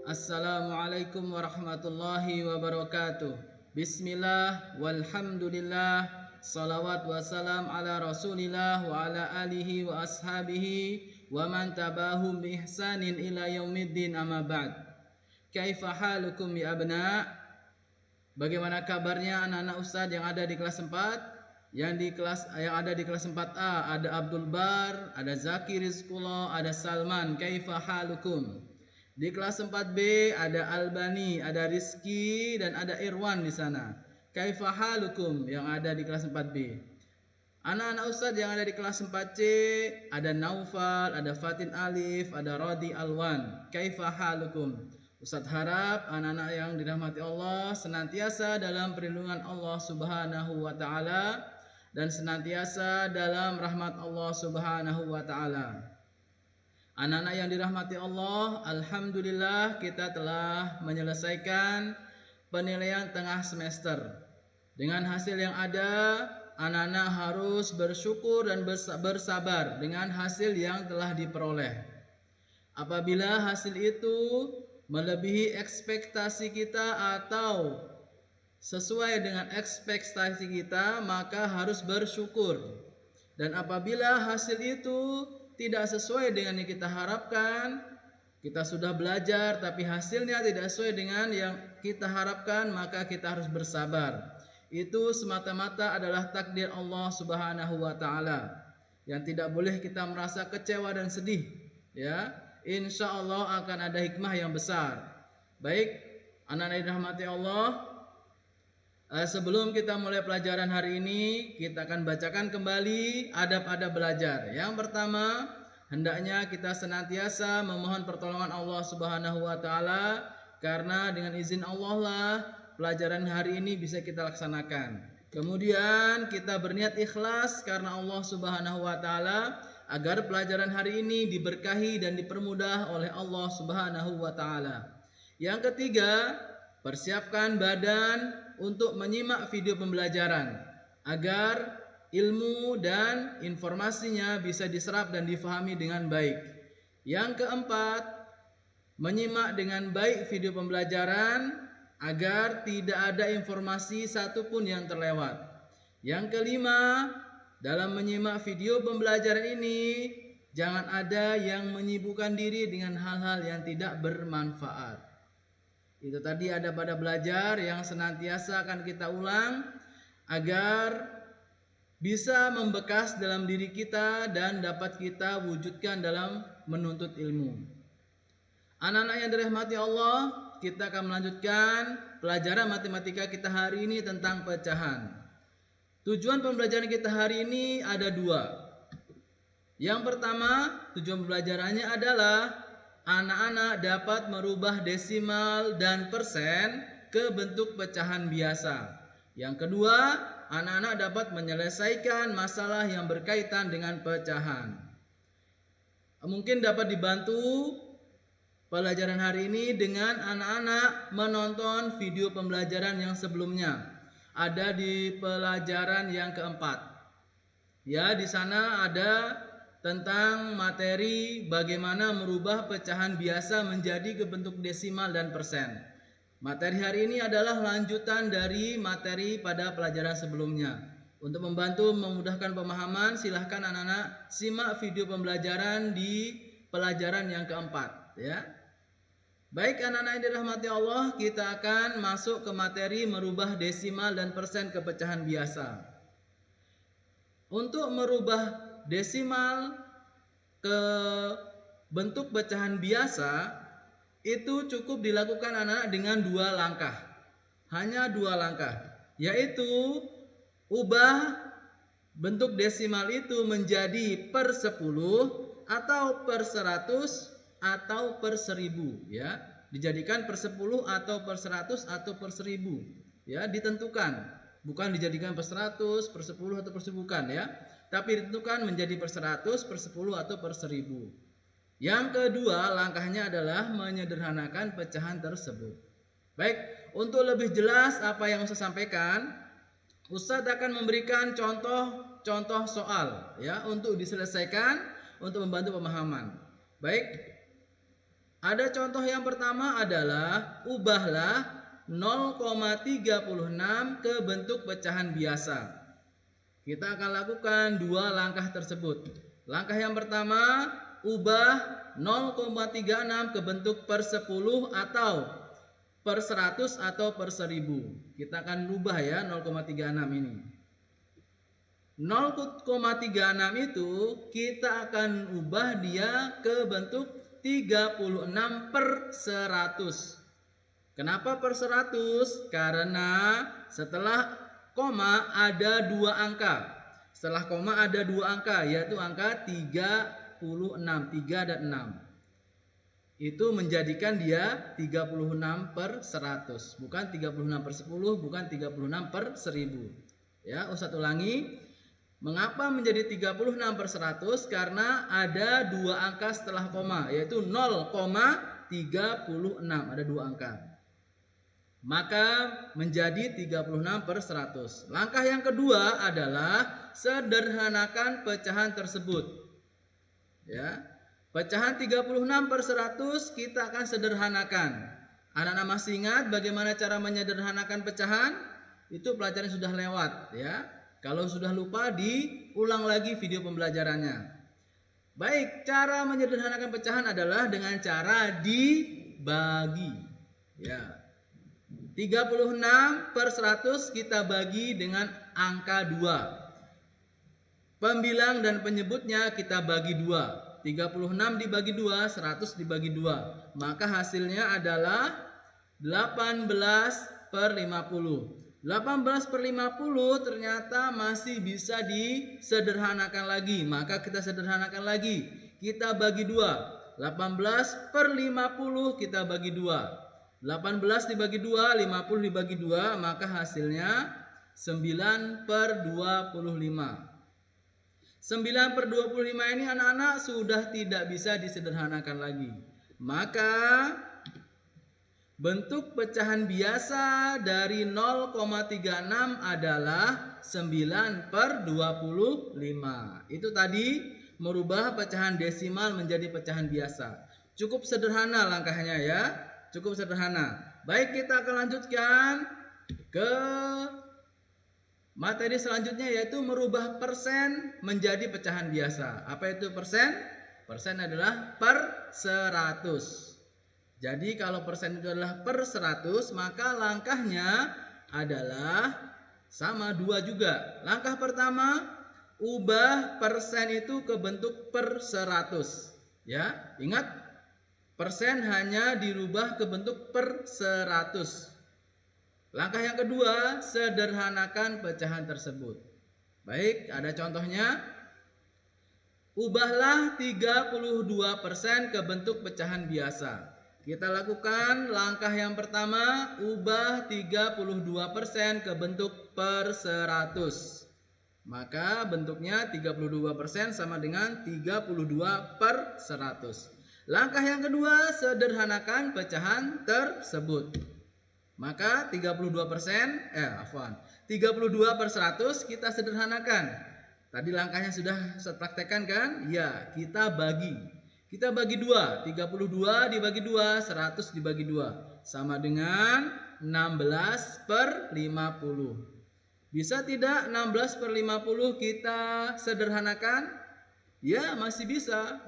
Assalamualaikum warahmatullahi wabarakatuh. Bismillah walhamdulillah. Salawat wassalam ala rasulillah wa ala alihi wa ashabihi wa man tabahum bi ihsanin ila yaumiddin amma ba'd. Kaifa halukum ya abna? Bagaimana kabarnya anak-anak ustadz yang ada di kelas 4? Yang ada di kelas 4A ada Abdul Bar, ada Zaki Rizkullah, ada Salman. Kaifa halukum? Di kelas 4B ada Albani, ada Rizky dan ada Irwan di sana. Kaifa halukum yang ada di kelas 4B. Anak-anak ustadz yang ada di kelas 4C ada Naufal, ada Fatin Alif, ada Rodi Alwan. Kaifa halukum? Ustadz harap anak-anak yang dirahmati Allah senantiasa dalam perlindungan Allah Subhanahu wa taala dan senantiasa dalam rahmat Allah Subhanahu wa taala. Anak-anak yang dirahmati Allah, alhamdulillah kita telah menyelesaikan penilaian tengah semester. Dengan hasil yang ada, anak-anak harus bersyukur dan bersabar dengan hasil yang telah diperoleh. Apabila hasil itu melebihi ekspektasi kita atau sesuai dengan ekspektasi kita, maka harus bersyukur. Dan apabila hasil itu tidak sesuai dengan yang kita harapkan, kita sudah belajar tapi hasilnya tidak sesuai dengan yang kita harapkan, maka kita harus bersabar. Itu semata-mata adalah takdir Allah Subhanahu wa taala yang tidak boleh kita merasa kecewa dan sedih, ya. Insya Allah akan ada hikmah yang besar. Baik, anak-anak yang dirahmati Allah, sebelum kita mulai pelajaran hari ini, kita akan bacakan kembali adab-adab belajar. Yang pertama, hendaknya kita senantiasa memohon pertolongan Allah Subhanahu wa taala, karena dengan izin Allah lah pelajaran hari ini bisa kita laksanakan. Kemudian kita berniat ikhlas karena Allah Subhanahu wa taala agar pelajaran hari ini diberkahi dan dipermudah oleh Allah Subhanahu wa taala. Yang ketiga, persiapkan badan untuk menyimak video pembelajaran agar ilmu dan informasinya bisa diserap dan difahami dengan baik. Yang keempat, menyimak dengan baik video pembelajaran agar tidak ada informasi satupun yang terlewat. Yang kelima, dalam menyimak video pembelajaran ini jangan ada yang menyibukkan diri dengan hal-hal yang tidak bermanfaat. Itu tadi ada pada belajar yang senantiasa akan kita ulang agar bisa membekas dalam diri kita dan dapat kita wujudkan dalam menuntut ilmu. Anak-anak yang dirahmati Allah, kita akan melanjutkan pelajaran matematika kita hari ini tentang pecahan. Tujuan pembelajaran kita hari ini ada dua. Yang pertama, tujuan pembelajarannya adalah anak-anak dapat merubah desimal dan persen ke bentuk pecahan biasa. Yang kedua, anak-anak dapat menyelesaikan masalah yang berkaitan dengan pecahan. Mungkin dapat dibantu pelajaran hari ini dengan anak-anak menonton video pembelajaran yang sebelumnya. Ada di pelajaran yang keempat. Ya, di sana ada tentang materi bagaimana merubah pecahan biasa menjadi ke bentuk desimal dan persen. Materi hari ini adalah lanjutan dari materi pada pelajaran sebelumnya. Untuk membantu memudahkan pemahaman, silahkan anak-anak simak video pembelajaran di pelajaran yang keempat, ya. Baik anak-anak yang dirahmati Allah, kita akan masuk ke materi merubah desimal dan persen ke pecahan biasa. Untuk merubah desimal ke bentuk pecahan biasa itu cukup dilakukan anak-anak dengan dua langkah. Hanya dua langkah, yaitu ubah bentuk desimal itu menjadi per 10 atau per 100 atau per 1000, ya. Dijadikan per 10 atau per 100 atau per 1000, ya, ditentukan. Bukan dijadikan per 100, per 10 atau per 1000, bukan, ya. Tapi ditentukan menjadi per 100, per 10 atau per 1000. Yang kedua, langkahnya adalah menyederhanakan pecahan tersebut. Baik, untuk lebih jelas apa yang saya sampaikan, Ustadz akan memberikan contoh soal, ya, untuk diselesaikan untuk membantu pemahaman. Baik, Ada contoh yang pertama adalah ubahlah 0,36 ke bentuk pecahan biasa. Kita akan lakukan dua langkah tersebut. Langkah yang pertama, ubah 0,36 ke bentuk per 10 atau per 100 atau per 1000. Kita akan ubah ya 0,36 ini. 0,36 itu kita akan ubah dia ke bentuk 36 per 100. Kenapa per 100? Karena setelah koma ada dua angka. Setelah koma ada dua angka, yaitu angka 36, 3 dan 6. Itu menjadikan dia 36 per 100. Bukan 36 per 10, bukan 36 per 1000. Ya, Ustadz ulangi. Mengapa menjadi 36 per 100? Karena ada dua angka setelah koma, yaitu 0,36. Ada dua angka. Maka menjadi 36 per 100. Langkah yang kedua adalah sederhanakan pecahan tersebut. Ya. Pecahan 36 per 100 kita akan sederhanakan. Anak-anak masih ingat bagaimana cara menyederhanakan pecahan? Itu pelajaran sudah lewat ya. Kalau sudah lupa diulang lagi video pembelajarannya. Baik, cara menyederhanakan pecahan adalah dengan cara dibagi. Ya. 36 per 100 kita bagi dengan angka 2. Pembilang dan penyebutnya kita bagi 2. 36 dibagi 2, 100 dibagi 2. Maka hasilnya adalah 18 per 50. 18 per 50 ternyata masih bisa disederhanakan lagi. Maka kita sederhanakan lagi. Kita bagi 2. 18 per 50 kita bagi 2. 18 dibagi 2, 50 dibagi 2, maka hasilnya 9 per 25. 9 per 25 ini anak-anak sudah tidak bisa disederhanakan lagi. Maka bentuk pecahan biasa dari 0,36 adalah 9 per 25. Itu tadi merubah pecahan desimal menjadi pecahan biasa. Cukup sederhana langkahnya ya. Cukup sederhana. Baik, kita akan lanjutkan ke materi selanjutnya, yaitu merubah persen menjadi pecahan biasa. Apa itu persen? Persen adalah per 100. Jadi kalau persen itu adalah per 100, maka langkahnya adalah sama dua juga. Langkah pertama, ubah persen itu ke bentuk per 100. Ya, ingat. Persen hanya dirubah ke bentuk per 100. Langkah yang kedua, sederhanakan pecahan tersebut. Baik, ada contohnya. Ubahlah 32% ke bentuk pecahan biasa. Kita lakukan langkah yang pertama, ubah 32% ke bentuk per 100. Maka bentuknya 32% sama dengan 32 per 100. Langkah yang kedua, sederhanakan pecahan tersebut. Maka 32 per 100 kita sederhanakan. Tadi langkahnya sudah saya praktekkan kan? Ya, kita bagi. Kita bagi 2. 32 dibagi 2, 100 dibagi 2. Sama dengan 16 per 50. Bisa tidak 16 per 50 kita sederhanakan? Ya, masih bisa.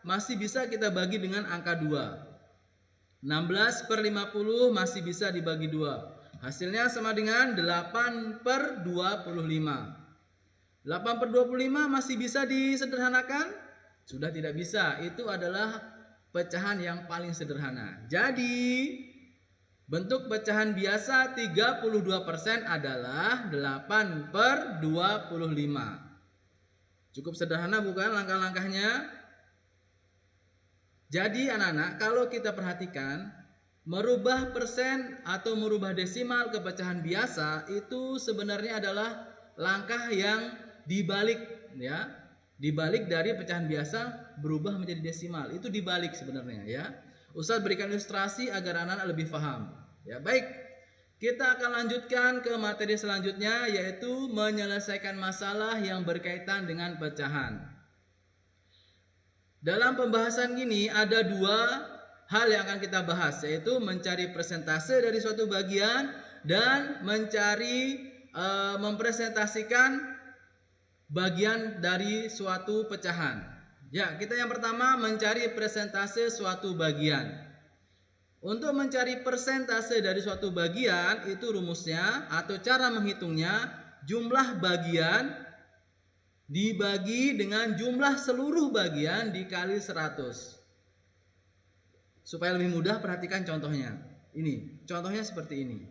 Masih bisa kita bagi dengan angka 2. 16 per 50 masih bisa dibagi 2. Hasilnya sama dengan 8 per 25. 8 per 25 masih bisa disederhanakan? Sudah tidak bisa. Itu adalah pecahan yang paling sederhana. Jadi bentuk pecahan biasa 32% adalah 8 per 25. Cukup sederhana bukan langkah-langkahnya? Jadi anak-anak, kalau kita perhatikan, merubah persen atau merubah desimal ke pecahan biasa itu sebenarnya adalah langkah yang dibalik ya. Dibalik dari pecahan biasa berubah menjadi desimal. Itu dibalik sebenarnya ya. Ustadz berikan ilustrasi agar anak-anak lebih paham. Ya, baik. Kita akan lanjutkan ke materi selanjutnya, yaitu menyelesaikan masalah yang berkaitan dengan pecahan. Dalam pembahasan ini ada dua hal yang akan kita bahas, yaitu mencari persentase dari suatu bagian dan mempresentasikan bagian dari suatu pecahan. Ya, kita yang pertama mencari persentase suatu bagian. Untuk mencari persentase dari suatu bagian, itu rumusnya atau cara menghitungnya, jumlah bagian dibagi dengan jumlah seluruh bagian dikali 100. Supaya lebih mudah, perhatikan contohnya. Ini, contohnya seperti ini.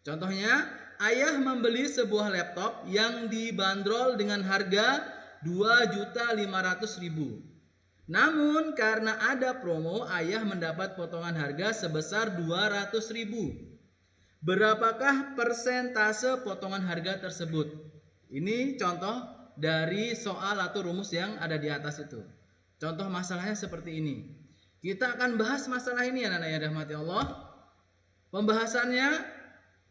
Contohnya, ayah membeli sebuah laptop yang dibanderol dengan harga 2.500.000. Namun karena ada promo, ayah mendapat potongan harga sebesar 200.000. Berapakah persentase potongan harga tersebut? Ini contoh dari soal atau rumus yang ada di atas itu. Contoh masalahnya seperti ini. Kita akan bahas masalah ini, anak-anak yang dirahmati Allah. Pembahasannya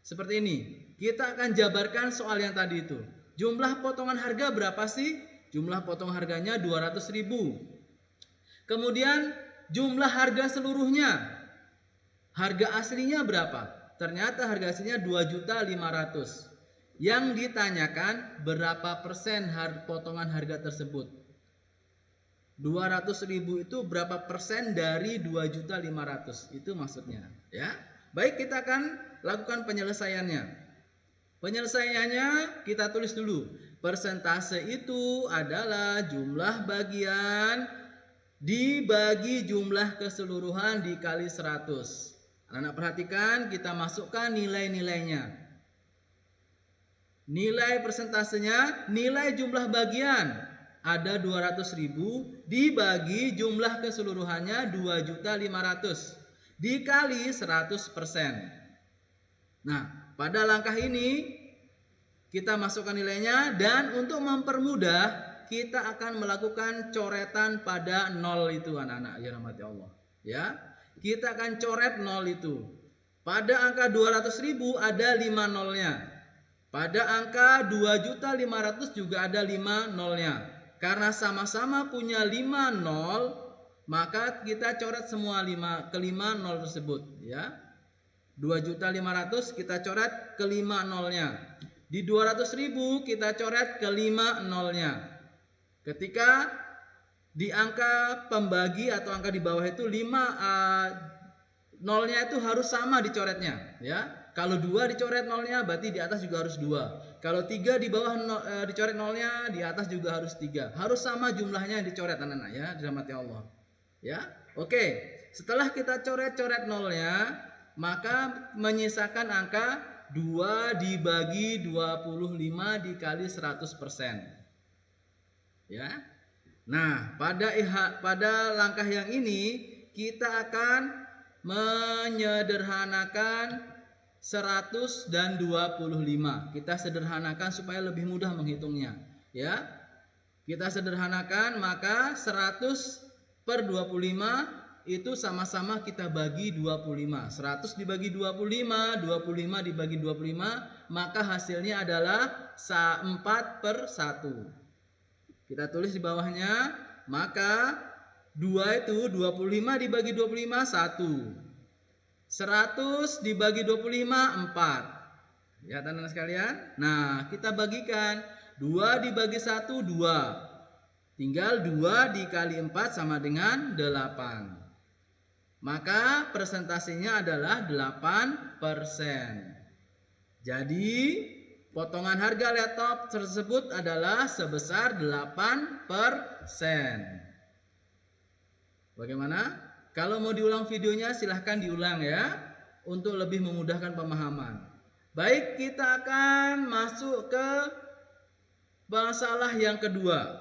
seperti ini. Kita akan jabarkan soal yang tadi itu. Jumlah potongan harga berapa sih? Jumlah potong harganya 200.000. Kemudian jumlah harga seluruhnya. Harga aslinya berapa? Ternyata harga aslinya 2.500.000. Yang ditanyakan berapa persen potongan harga tersebut. 200.000 itu berapa persen dari 2.500.000? Itu maksudnya, ya. Baik, kita akan lakukan penyelesaiannya. Penyelesaiannya kita tulis dulu. Persentase itu adalah jumlah bagian dibagi jumlah keseluruhan dikali 100. Anak-anak perhatikan, kita masukkan nilai-nilainya. Nilai persentasenya, nilai jumlah bagian ada 200.000 dibagi jumlah keseluruhannya 2.500.000 dikali 100%. Nah, pada langkah ini kita masukkan nilainya, dan untuk mempermudah kita akan melakukan coretan pada 0 itu, anak-anak yang dirahmati Allah. Ya, kita akan coret 0 itu. Pada angka 200.000 ada 5 nolnya. Pada angka 2.500.000 juga ada 5 nolnya. Karena sama-sama punya 5 nol, maka kita coret semua kelima nol tersebut, ya. 2.500.000 kita coret kelima nolnya. Di 200.000 kita coret kelima nolnya. Ketika di angka pembagi atau angka di bawah itu 5 nolnya itu harus sama dicoretnya, ya. Kalau 2 dicoret nolnya, berarti di atas juga harus 2. Kalau 3 di bawah dicoret nolnya, di atas juga harus 3. Harus sama jumlahnya yang dicoret, anak-anak, ya, dirahmati Allah. Ya, oke. Setelah kita coret-coret nolnya, maka menyisakan angka 2 dibagi 25 dikali 100%. Ya. Nah, pada langkah yang ini kita akan menyederhanakan 100 dan 25. Kita sederhanakan supaya lebih mudah menghitungnya, ya. Kita sederhanakan, maka 100 per 25 itu sama-sama kita bagi 25. 100 dibagi 25, 25 dibagi 25, maka hasilnya adalah 4 per 1. Kita tulis di bawahnya, maka 2 itu 25 dibagi 25, 1. 100 dibagi 25, 4. Ya, teman-teman sekalian. Nah, kita bagikan. 2 dibagi 1, 2. Tinggal 2 dikali 4 sama dengan 8. Maka persentasenya adalah 8%. Jadi, potongan harga laptop tersebut adalah sebesar 8%. Bagaimana? Kalau mau diulang videonya silahkan diulang, ya, untuk lebih memudahkan pemahaman. Baik, kita akan masuk ke masalah yang kedua,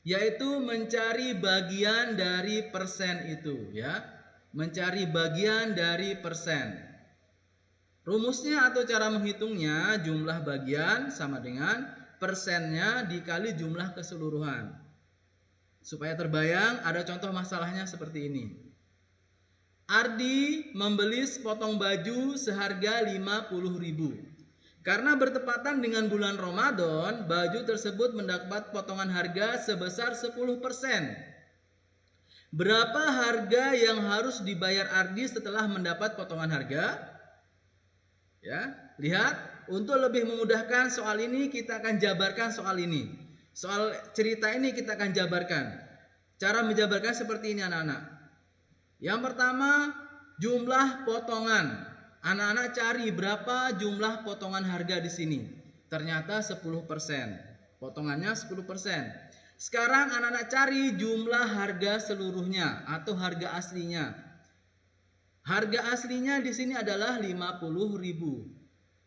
yaitu mencari bagian dari persen itu, ya. Mencari bagian dari persen. Rumusnya atau cara menghitungnya, jumlah bagian sama dengan persennya dikali jumlah keseluruhan. Supaya terbayang, ada contoh masalahnya seperti ini. Ardi membeli sepotong baju seharga 50.000. Karena bertepatan dengan bulan Ramadan, baju tersebut mendapat potongan harga sebesar 10%. Berapa harga yang harus dibayar Ardi setelah mendapat potongan harga? Ya, lihat, untuk lebih memudahkan soal ini kita akan jabarkan soal ini. Soal cerita ini kita akan jabarkan. Cara menjabarkan seperti ini anak-anak. Yang pertama, jumlah potongan. Anak-anak cari berapa jumlah potongan harga di sini. Ternyata 10%. Potongannya 10%. Sekarang anak-anak cari jumlah harga seluruhnya atau harga aslinya. Harga aslinya di sini adalah 50.000.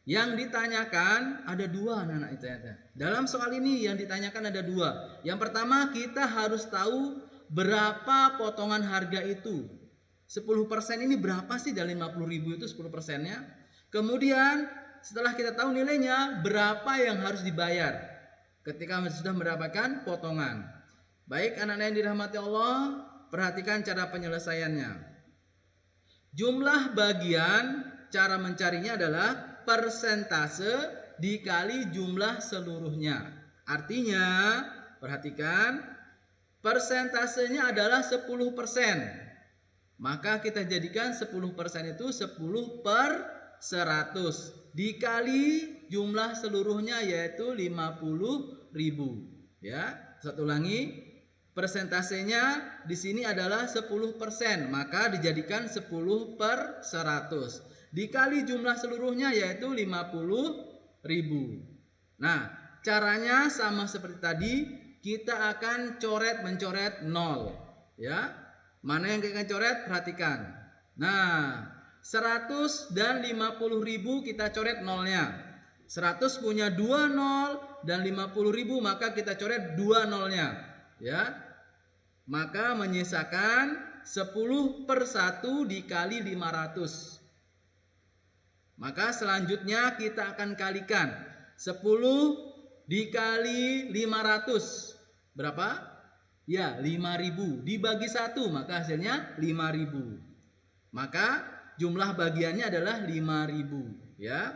Yang ditanyakan ada dua anak-anak itu. Dalam soal ini yang ditanyakan ada dua. Yang pertama, kita harus tahu berapa potongan harga itu. 10% ini berapa sih dari 50.000 itu 10%-nya? Kemudian setelah kita tahu nilainya, berapa yang harus dibayar ketika sudah mendapatkan potongan. Baik anak-anak yang dirahmati Allah, perhatikan cara penyelesaiannya. Jumlah bagian, cara mencarinya adalah persentase dikali jumlah seluruhnya. Artinya, perhatikan, persentasenya adalah 10%. Maka kita jadikan 10% itu 10 per 100 dikali jumlah seluruhnya yaitu 50.000. Ya, satu ulangi, persentasenya di sini adalah 10%, maka dijadikan 10 per 100 dikali jumlah seluruhnya yaitu 50.000. Nah, caranya sama seperti tadi, kita akan mencoret 0, ya. Mana yang kita coret? Perhatikan. Nah, 100 dan 50.000 kita coret nolnya. 100 punya 2 nol dan 50.000 maka kita coret 2 nolnya. Ya. Maka menyisakan 10 per 1 dikali 500. Maka selanjutnya kita akan kalikan 10 dikali 500. Berapa? Ya, 5.000 dibagi 1 maka hasilnya 5.000. Maka jumlah bagiannya adalah 5.000, ya.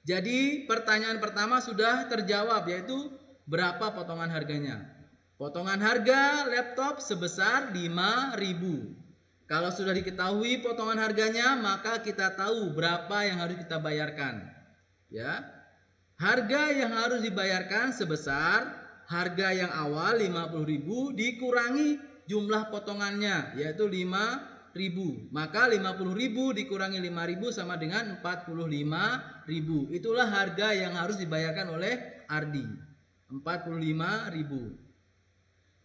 Jadi pertanyaan pertama sudah terjawab, yaitu berapa potongan harganya. Potongan harga laptop sebesar 5.000. Kalau sudah diketahui potongan harganya, maka kita tahu berapa yang harus kita bayarkan, ya. Harga yang harus dibayarkan sebesar harga yang awal 50.000 dikurangi jumlah potongannya yaitu 5.000. Maka 50.000 dikurangi 5.000 sama dengan 45.000. Itulah harga yang harus dibayarkan oleh Ardi. 45.000.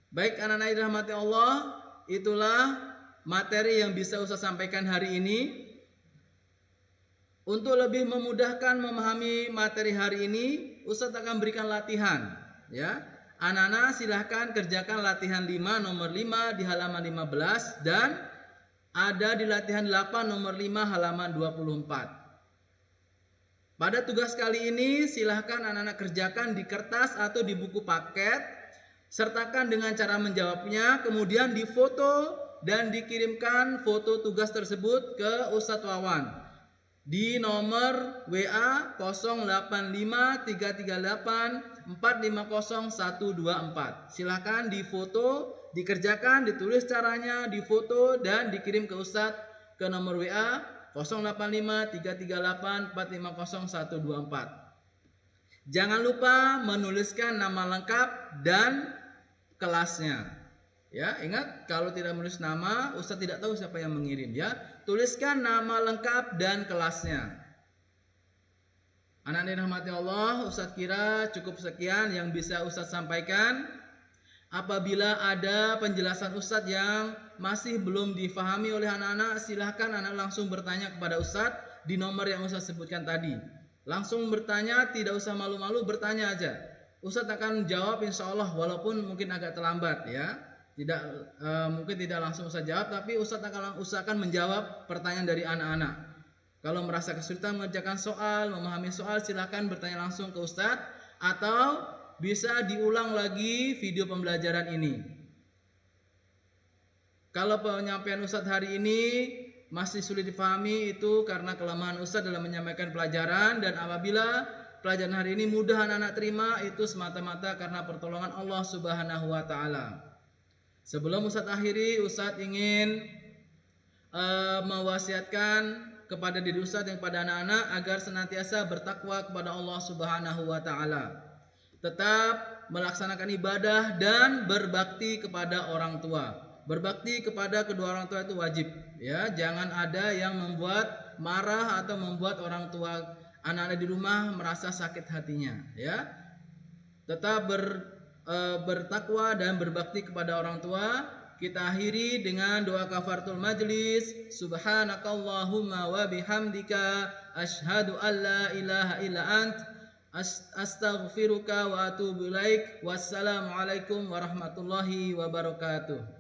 Baik anak-anak yang dirahmati Allah, itulah materi yang bisa Ustaz sampaikan hari ini. Untuk lebih memudahkan memahami materi hari ini, Ustaz akan berikan latihan, ya. Anak-anak silahkan kerjakan latihan 5 nomor 5 di halaman 15 dan ada di latihan 8 nomor 5 halaman 24. Pada tugas kali ini silahkan anak-anak kerjakan di kertas atau di buku paket, sertakan dengan cara menjawabnya, kemudian difoto dan dikirimkan foto tugas tersebut ke Ustadz Wawan di nomor WA 085338450124. Silakan difoto, dikerjakan, ditulis caranya, difoto dan dikirim ke Ustadz ke nomor WA 085338450124. Jangan lupa menuliskan nama lengkap dan kelasnya. Ya, ingat kalau tidak menulis nama, Ustadz tidak tahu siapa yang mengirim, ya. Tuliskan nama lengkap dan kelasnya. Anak-anak dirahmati Allah, Ustadz kira cukup sekian yang bisa Ustadz sampaikan. Apabila ada penjelasan Ustadz yang masih belum difahami oleh anak-anak, silahkan anak langsung bertanya kepada Ustadz di nomor yang Ustadz sebutkan tadi. Langsung bertanya, tidak usah malu-malu, bertanya aja. Ustadz akan jawab insya Allah walaupun mungkin agak terlambat, ya. Mungkin tidak langsung Ustadz jawab, tapi Ustadz akan usahakan menjawab pertanyaan dari anak-anak. Kalau merasa kesulitan mengerjakan soal, memahami soal, silakan bertanya langsung ke Ustadz atau bisa diulang lagi video pembelajaran ini. Kalau penyampaian Ustadz hari ini masih sulit difahami itu karena kelemahan Ustadz dalam menyampaikan pelajaran, dan apabila pelajaran hari ini mudah anak-anak terima itu semata-mata karena pertolongan Allah Subhanahu wa taala. Sebelum Ustadz akhiri, Ustadz ingin mewasiatkan kepada diri Ustadz dan kepada anak-anak agar senantiasa bertakwa kepada Allah Subhanahu wa taala. Tetap melaksanakan ibadah dan berbakti kepada orang tua. Berbakti kepada kedua orang tua itu wajib, ya. Jangan ada yang membuat marah atau membuat orang tua anak-anak di rumah merasa sakit hatinya, ya. Tetap bertakwa dan berbakti kepada orang tua. Kita akhiri dengan doa kafaratul majlis. Subhanakallahumma wa bihamdika asyhadu an la ilaha illa ant astaghfiruka wa atubu ilaik. Wassalamualaikum warahmatullahi wabarakatuh.